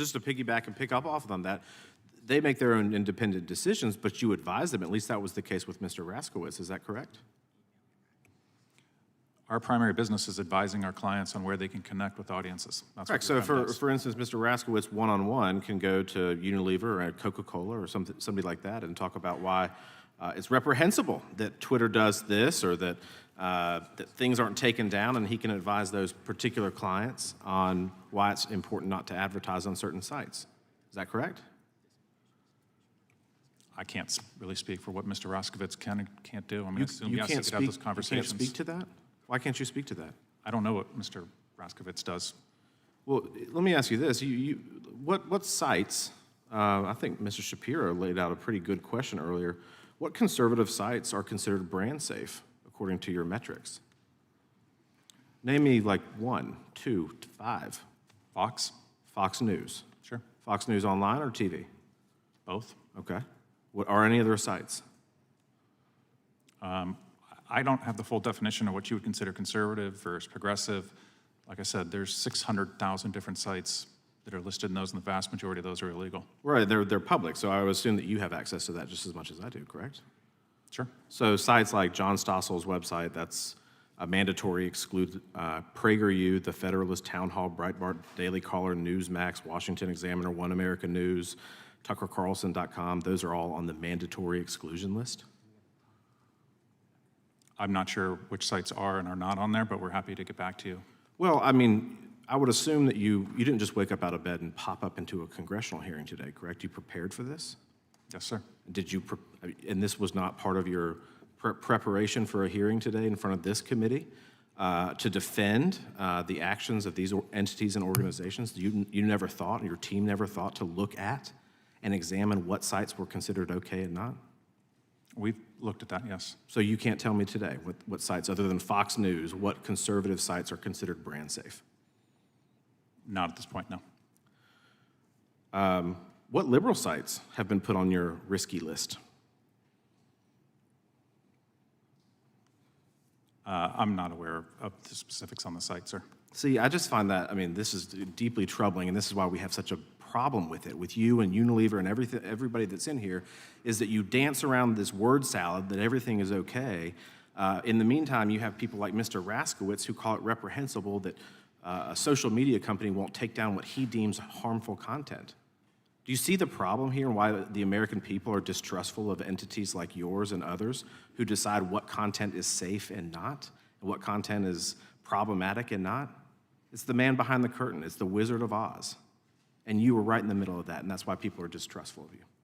Just to piggyback and pick up off on that, they make their own independent decisions, but you advise them. At least that was the case with Mr. Raskowitz. Is that correct? Our primary business is advising our clients on where they can connect with audiences. That's Correct. So, for instance, Mr. Raskowitz one-on-one can go to Unilever or Coca-Cola or somebody like that and talk about why it's reprehensible that Twitter does this or that that things aren't taken down, and he can advise those particular clients on why it's important not to advertise on certain sites. Is that correct? I can't really speak for what Mr. Raskowitz can and can't do. I mean, I assume yes, he can't could have those conversations. You can't speak to that? Why can't you speak to that? I don't know what Mr. Raskowitz does. Well, let me ask you this. What sites, I think Mr. Shapiro laid out a pretty good question earlier. What conservative sites are considered brand safe, according to your metrics? Name me like 1, 2, 5. Fox? Fox News. Sure. Fox News online or TV? Both. Okay. What are any other sites? I don't have the full definition of what you would consider conservative versus progressive. Like I said, there's 600,000 different sites that are listed in those, and the vast majority of those are illegal. Right, they're public, so I would assume that you have access to that just as much as I do, correct? Sure. So sites like John Stossel's website, that's a mandatory exclude, PragerU, The Federalist, Town Hall, Breitbart, Daily Caller, Newsmax, Washington Examiner, One America News, TuckerCarlson.com, those are all on the mandatory exclusion list? I'm not sure which sites are and are not on there, but we're happy to get back to you. Well, I mean, I would assume that you didn't just wake up out of bed and pop up into a congressional hearing today, correct? You prepared for this? Yes, sir. Did you, and this was not part of your preparation for a hearing today in front of this committee to defend the actions of these entities and organizations? You never thought, and your team never thought to look at and examine what sites were considered okay and not? We've looked at that, yes. So you can't tell me today what sites, other than Fox News, what conservative sites are considered brand safe? Not at this point, no. What liberal sites have been put on your risky list? I'm not aware of the specifics on the site, sir. See, I just find that, I mean, this is deeply troubling, and this is why we have such a problem with it, with you and Unilever and everybody that's in here, is that you dance around this word salad that everything is okay. In the meantime, you have people like Mr. Raskowitz who call it reprehensible that a social media company won't take down what he deems harmful content. Do you see the problem here and why the American people are distrustful of entities like yours and others who decide what content is safe and not, and what content is problematic and not? It's the man behind the curtain. It's the Wizard of Oz. And you were right in the middle of that, and that's why people are distrustful of you.